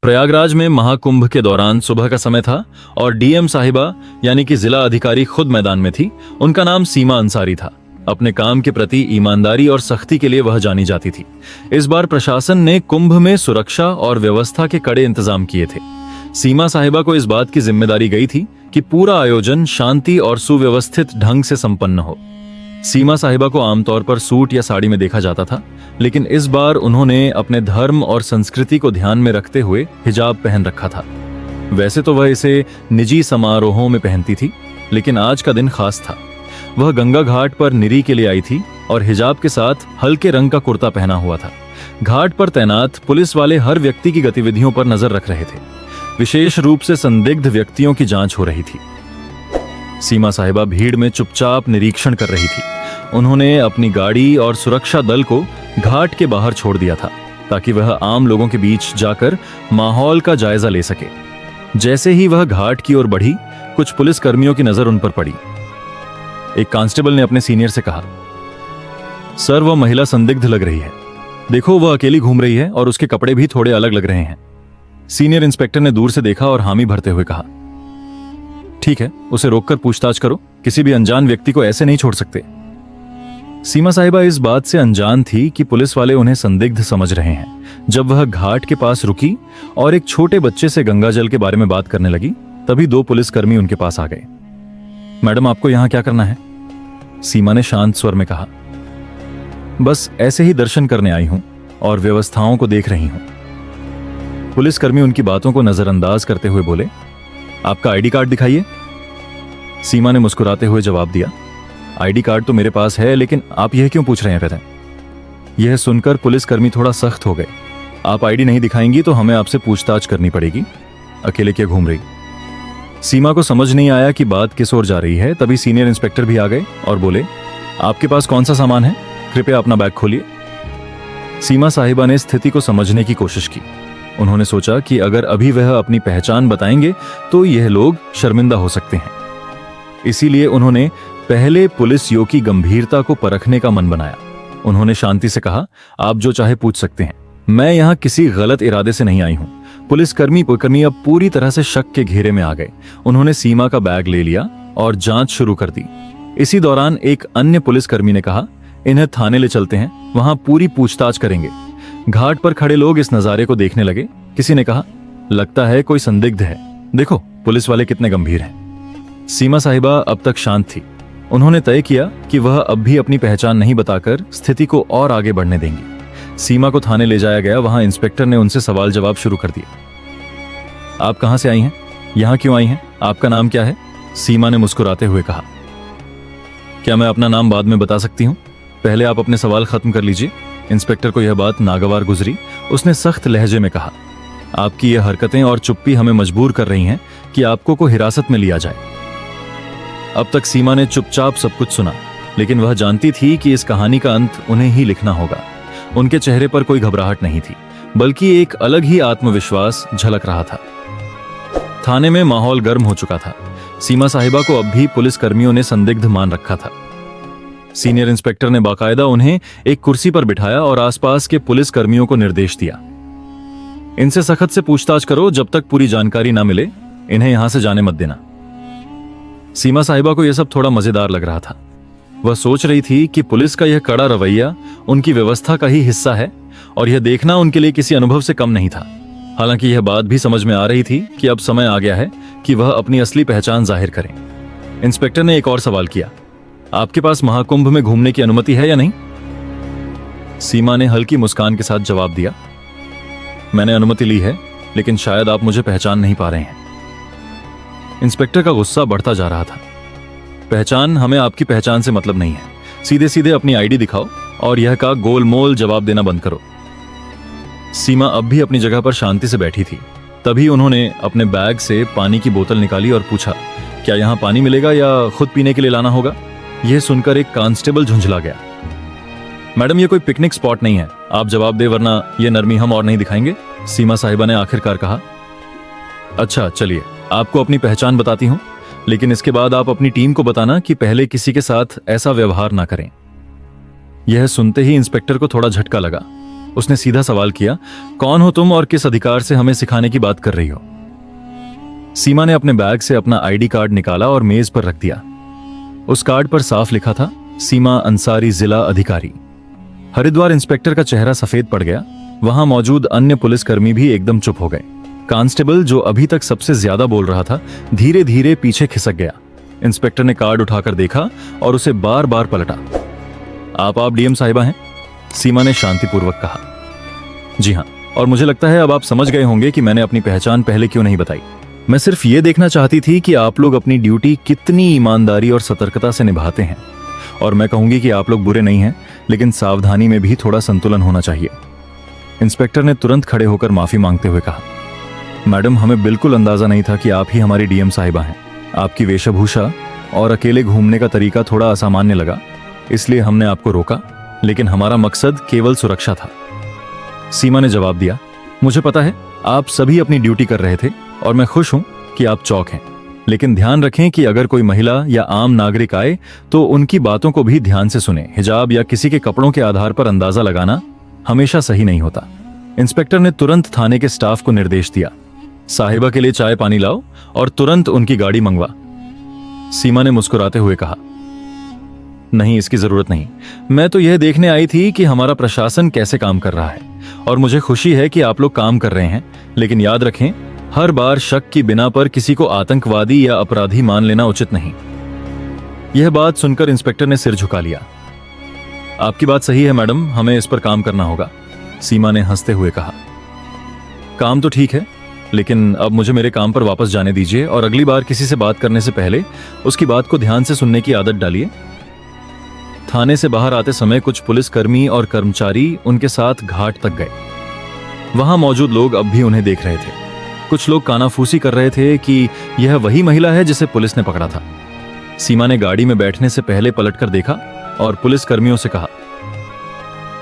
प्रयागराज में महाकुंभ के दौरान सुबह का समय था और डीएम साहिबा यानी कि जिला अधिकारी खुद मैदान में थी। उनका नाम सीमा अंसारी था। अपने काम के प्रति ईमानदारी और सख्ती के लिए वह जानी जाती थी। इस बार प्रशासन ने कुंभ में सुरक्षा और व्यवस्था के कड़े इंतजाम किए थे। सीमा साहिबा को इस बात की जिम्मेदारी गई थी कि पूरा आयोजन शांति और सुव्यवस्थित ढंग से संपन्न हो। सीमा साहिबा को आमतौर पर सूट या साड़ी में देखा जाता था, लेकिन इस बार उन्होंने अपने धर्म और संस्कृति को ध्यान में रखते हुए हिजाब पहन रखा था। वैसे तो वह इसे निजी समारोहों में पहनती थी, लेकिन आज का दिन खास था। वह गंगा घाट पर निरी के लिए आई थी और हिजाब के साथ हल्के रंग का कुर्ता पहना हुआ था। घाट पर तैनात पुलिस वाले हर व्यक्ति की गतिविधियों पर नजर रख रहे थे। विशेष रूप से संदिग्ध व्यक्तियों की जांच हो रही थी। सीमा साहिबा भीड़ में चुपचाप निरीक्षण कर रही थी। उन्होंने अपनी गाड़ी और सुरक्षा दल को घाट के बाहर छोड़ दिया था ताकि वह आम लोगों के बीच जाकर माहौल का जायजा ले सके। जैसे ही वह घाट की ओर बढ़ी, कुछ पुलिस कर्मियों की नजर उन पर पड़ी। एक कांस्टेबल ने अपने सीनियर से कहा, सर वह महिला संदिग्ध लग रही है। देखो वह अकेली घूम रही है और उसके कपड़े भी थोड़े अलग लग रहे हैं। सीनियर इंस्पेक्टर ने दूर से देखा और हामी भरते हुए कहा, ठीक है, उसे रोककर पूछताछ करो। किसी भी अनजान व्यक्ति को ऐसे नहीं छोड़ सकते। सीमा साहिबा इस बात से अनजान थी कि पुलिस वाले उन्हें संदिग्ध समझ रहे हैं। जब वह घाट के पास रुकी और एक छोटे बच्चे से गंगाजल के बारे में बात करने लगी, तभी दो पुलिसकर्मी उनके पास आ गए। मैडम आपको यहां क्या करना है? सीमा ने शांत स्वर में कहा, बस ऐसे ही दर्शन करने आई हूं और व्यवस्थाओं को देख रही हूं। पुलिसकर्मी उनकी बातों को नजरअंदाज करते हुए बोले, आपका आईडी कार्ड दिखाइए। सीमा ने मुस्कुराते हुए जवाब दिया, आईडी कार्ड तो मेरे पास है, लेकिन आप यह क्यों पूछ रहे हैं कहते हैं? यह सुनकर पुलिसकर्मी थोड़ा सख्त हो गए। आप आईडी नहीं दिखाएंगी तो हमें आपसे पूछताछ करनी पड़ेगी। अकेले क्या घूम रही? सीमा को समझ नहीं आया कि बात किस ओर जा रही है। तभी सीनियर इंस्पेक्टर भी आ गए और बोले, आपके पास कौन सा सामान है? कृपया अपना बैग खोलिए। सीमा साहिबा ने स्थिति को समझने की कोशिश की। उन्होंने सोचा कि अगर अभी वह अपनी पहचान बताएंगे तो यह लोग शर्मिंदा हो सकते हैं। इसीलिए उन्होंने पहले पुलिसियों की गंभीरता को परखने का मन बनाया। उन्होंने शांति से कहा, आप जो चाहे पूछ सकते हैं, मैं यहां किसी गलत इरादे से नहीं आई हूं। पुलिसकर्मी अब पूरी तरह से शक के घेरे में आ गए। उन्होंने सीमा का बैग ले लिया और जांच शुरू कर दी। इसी दौरान एक अन्य पुलिसकर्मी ने कहा, इन्हें थाने ले चलते हैं, वहां पूरी पूछताछ करेंगे। घाट पर खड़े लोग इस नजारे को देखने लगे। किसी ने कहा, लगता है कोई संदिग्ध है, देखो पुलिस वाले कितने गंभीर हैं। सीमा साहिबा अब तक शांत थी। उन्होंने तय किया कि वह अब भी अपनी पहचान नहीं बताकर स्थिति को और आगे बढ़ने देंगी। सीमा को थाने ले जाया गया। वहां इंस्पेक्टर ने उनसे सवाल जवाब शुरू कर दिया। आप कहां से आई हैं? यहां क्यों आई हैं? आपका नाम क्या है? सीमा ने मुस्कुराते हुए कहा, क्या मैं अपना नाम बाद में बता सकती हूं? पहले आप अपने सवाल खत्म कर लीजिए। इंस्पेक्टर को यह बात नागवार गुजरी। उसने सख्त लहजे में कहा, आपकी यह हरकतें और चुप्पी हमें मजबूर कर रही हैं कि आपको को हिरासत में लिया जाए। अब तक सीमा ने चुपचाप सब कुछ सुना, लेकिन वह जानती थी कि इस कहानी का अंत उन्हें ही लिखना होगा। उनके चेहरे पर कोई घबराहट नहीं थी, बल्कि एक अलग ही आत्मविश्वास झलक रहा था। थाने में माहौल गर्म हो चुका था। सीमा साहिबा को अब भी पुलिसकर्मियों ने संदिग्ध मान रखा था। सीनियर इंस्पेक्टर ने बाकायदा उन्हें एक कुर्सी पर बिठाया और आसपास के पुलिसकर्मियों को निर्देश दिया, इनसे सख्त से पूछताछ करो, जब तक पूरी जानकारी ना मिले इन्हें यहां से जाने मत देना। सीमा साहिबा को यह सब थोड़ा मजेदार लग रहा था। वह सोच रही थी कि पुलिस का यह कड़ा रवैया उनकी व्यवस्था का ही हिस्सा है और यह देखना उनके लिए किसी अनुभव से कम नहीं था। हालांकि यह बात भी समझ में आ रही थी कि अब समय आ गया है कि वह अपनी असली पहचान जाहिर करें। इंस्पेक्टर ने एक और सवाल किया, आपके पास महाकुंभ में घूमने की अनुमति है या नहीं? सीमा ने हल्की मुस्कान के साथ जवाब दिया, मैंने अनुमति ली है, लेकिन शायद आप मुझे पहचान नहीं पा रहे हैं। इंस्पेक्टर का गुस्सा बढ़ता जा रहा था। पहचान, हमें आपकी पहचान से मतलब नहीं है। सीधे सीधे अपनी आईडी दिखाओ और यह का गोलमोल जवाब देना बंद करो। सीमा अब भी अपनी जगह पर शांति से बैठी थी। तभी उन्होंने अपने बैग से पानी की बोतल निकाली और पूछा, क्या यहां पानी मिलेगा या खुद पीने के लिए लाना होगा? यह सुनकर एक कांस्टेबल झुंझला गया। मैडम ये कोई पिकनिक स्पॉट नहीं है, आप जवाब दे वरना ये नरमी हम और नहीं दिखाएंगे। सीमा साहिबा ने आखिरकार कहा, अच्छा चलिए आपको अपनी पहचान बताती हूं, लेकिन इसके बाद आप अपनी टीम को बताना कि पहले किसी के साथ ऐसा व्यवहार ना करें। यह सुनते ही इंस्पेक्टर को थोड़ा झटका लगा। उसने सीधा सवाल किया, कौन हो तुम और किस अधिकार से हमें सिखाने की बात कर रही हो? सीमा ने अपने बैग से अपना आईडी कार्ड निकाला और मेज पर रख दिया। उस कार्ड पर साफ लिखा था, सीमा अंसारी, जिला अधिकारी। हरिद्वार इंस्पेक्टर का चेहरा सफेद पड़ गया। वहां मौजूद अन्य पुलिसकर्मी भी एकदम चुप हो गए। कांस्टेबल, जो अभी तक सबसे ज्यादा बोल रहा था, धीरे धीरे पीछे खिसक गया। इंस्पेक्टर ने कार्ड उठाकर देखा और उसे बार बार पलटा। आप डीएम साहिबा हैं? सीमा ने शांतिपूर्वक कहा। जी हाँ, और मुझे लगता है अब आप समझ गए होंगे कि मैंने अपनी पहचान पहले क्यों नहीं बताई। मैं सिर्फ ये देखना चाहती थी कि आप लोग अपनी ड्यूटी कितनी ईमानदारी और सतर्कता से निभाते हैं। और मैं कहूंगी कि आप लोग बुरे नहीं हैं, लेकिन सावधानी में भी थोड़ा संतुलन होना चाहिए। इंस्पेक्टर ने तुरंत खड़े होकर माफी मांगते हुए कहा, मैडम, हमें बिल्कुल अंदाजा नहीं था कि आप ही हमारी डीएम साहिबा हैं। आपकी वेशभूषा और अकेले घूमने का तरीका थोड़ा असामान्य लगा, इसलिए हमने आपको रोका, लेकिन हमारा मकसद केवल सुरक्षा था। सीमा ने जवाब दिया, मुझे पता है आप सभी अपनी ड्यूटी कर रहे थे और मैं खुश हूं कि आप चौक हैं, लेकिन ध्यान रखें कि अगर कोई महिला या आम नागरिक आए तो उनकी बातों को भी ध्यान से सुने। हिजाब या किसी के कपड़ों के आधार पर अंदाजा लगाना हमेशा सही नहीं होता। इंस्पेक्टर ने तुरंत थाने के स्टाफ को निर्देश दिया, साहिबा के लिए चाय पानी लाओ और तुरंत उनकी गाड़ी मंगवा। सीमा ने मुस्कुराते हुए कहा, नहीं, इसकी जरूरत नहीं। मैं तो यह देखने आई थी कि हमारा प्रशासन कैसे काम कर रहा है, और मुझे खुशी है कि आप लोग काम कर रहे हैं, लेकिन याद रखें, हर बार शक की बिना पर किसी को आतंकवादी या अपराधी मान लेना उचित नहीं। यह बात सुनकर इंस्पेक्टर ने सिर झुका लिया। आपकी बात सही है मैडम, हमें इस पर काम करना होगा, सीमा ने हंसते हुए कहा। काम तो ठीक है, लेकिन अब मुझे मेरे काम पर वापस जाने दीजिए और अगली बार किसी से बात करने से पहले उसकी बात को ध्यान से सुनने की आदत डालिए। थाने से बाहर आते समय कुछ पुलिसकर्मी और कर्मचारी उनके साथ घाट तक गए। वहां मौजूद लोग अब भी उन्हें देख रहे थे। कुछ लोग कानाफूसी कर रहे थे कि यह वही महिला है जिसे पुलिस ने पकड़ा था। सीमा ने गाड़ी में बैठने से पहले पलटकर देखा और पुलिसकर्मियों से कहा,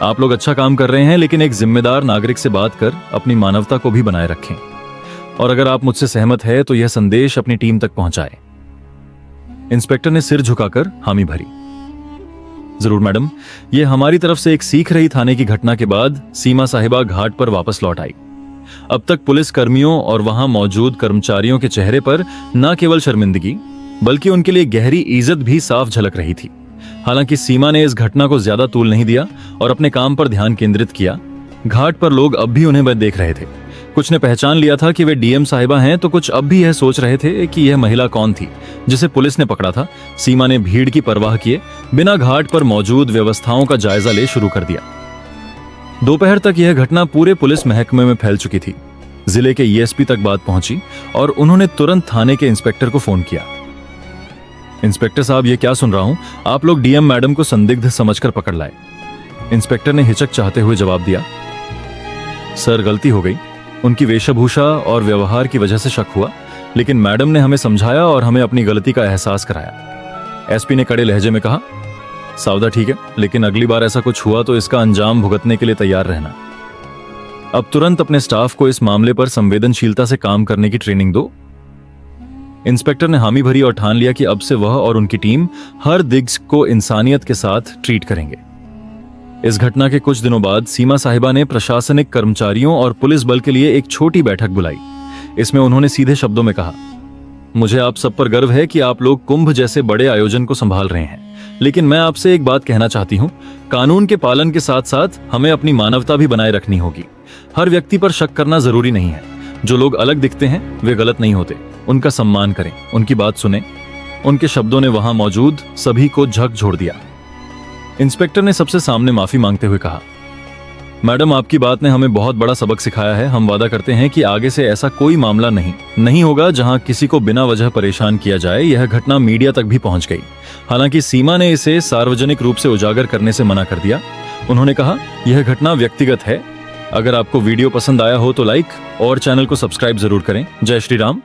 आप लोग अच्छा काम कर रहे हैं, लेकिन एक जिम्मेदार नागरिक से बात कर अपनी मानवता को भी बनाए रखें, और अगर आप मुझसे सहमत है तो यह संदेश अपनी टीम तक पहुंचाएं। इंस्पेक्टर ने सिर झुकाकर हामी भरी। जरूर मैडम, यह हमारी तरफ से एक सीख रही थाने की घटना के बाद सीमा साहिबा घाट पर वापस लौट आई। अब तक पुलिस कर्मियों और वहां मौजूद कर्मचारियों के चेहरे पर न केवल शर्मिंदगी बल्कि उनके लिए गहरी इज्जत भी साफ झलक रही थी। हालांकि सीमा ने इस घटना को ज्यादा तूल नहीं दिया और अपने काम पर ध्यान केंद्रित किया। घाट पर लोग अब भी उन्हें देख रहे थे। कुछ ने पहचान लिया था कि वे डीएम साहिबा हैं, तो कुछ अब भी यह सोच रहे थे कि यह महिला कौन थी जिसे पुलिस ने पकड़ा था। सीमा ने भीड़ की परवाह किए बिना घाट पर मौजूद व्यवस्थाओं का जायजा ले शुरू कर दिया। दोपहर तक यह घटना पूरे पुलिस महकमे में फैल चुकी थी। जिले के ईएसपी तक बात पहुंची और उन्होंने तुरंत थाने के इंस्पेक्टर को फोन किया। इंस्पेक्टर साहब, ये क्या सुन रहा हूं, आप लोग डीएम मैडम को संदिग्ध समझकर पकड़ लाए। इंस्पेक्टर ने हिचक चाहते हुए जवाब दिया, सर, गलती हो गई। उनकी वेशभूषा और व्यवहार की वजह से शक हुआ, लेकिन मैडम ने हमें समझाया और हमें अपनी गलती का एहसास कराया। एसपी ने कड़े लहजे में कहा, सावधा, ठीक है, लेकिन अगली बार ऐसा कुछ हुआ तो इसका अंजाम भुगतने के लिए तैयार रहना। अब तुरंत अपने स्टाफ को इस मामले पर संवेदनशीलता से काम करने की ट्रेनिंग दो। इंस्पेक्टर ने हामी भरी और ठान लिया कि अब से वह और उनकी टीम हर दिग्गज को इंसानियत के साथ ट्रीट करेंगे। इस घटना के कुछ दिनों बाद सीमा साहिबा ने प्रशासनिक कर्मचारियों और पुलिस बल के लिए एक छोटी बैठक बुलाई। इसमें उन्होंने सीधे शब्दों में कहा, मुझे आप सब पर गर्व है कि आप लोग कुंभ जैसे बड़े आयोजन को संभाल रहे हैं, लेकिन मैं आपसे एक बात कहना चाहती हूं, कानून के पालन के साथ साथ हमें अपनी मानवता भी बनाए रखनी होगी। हर व्यक्ति पर शक करना जरूरी नहीं है। जो लोग अलग दिखते हैं वे गलत नहीं होते। उनका सम्मान करें, उनकी बात सुने। उनके शब्दों ने वहां मौजूद सभी को झकझोर दिया। इंस्पेक्टर ने सबसे सामने माफी मांगते हुए कहा, मैडम, आपकी बात ने हमें बहुत बड़ा सबक सिखाया है। हम वादा करते हैं कि आगे से ऐसा कोई मामला नहीं होगा जहां किसी को बिना वजह परेशान किया जाए। यह घटना मीडिया तक भी पहुंच गई। हालांकि सीमा ने इसे सार्वजनिक रूप से उजागर करने से मना कर दिया। उन्होंने कहा, यह घटना व्यक्तिगत है। अगर आपको वीडियो पसंद आया हो तो लाइक और चैनल को सब्सक्राइब जरूर करें। जय श्री राम।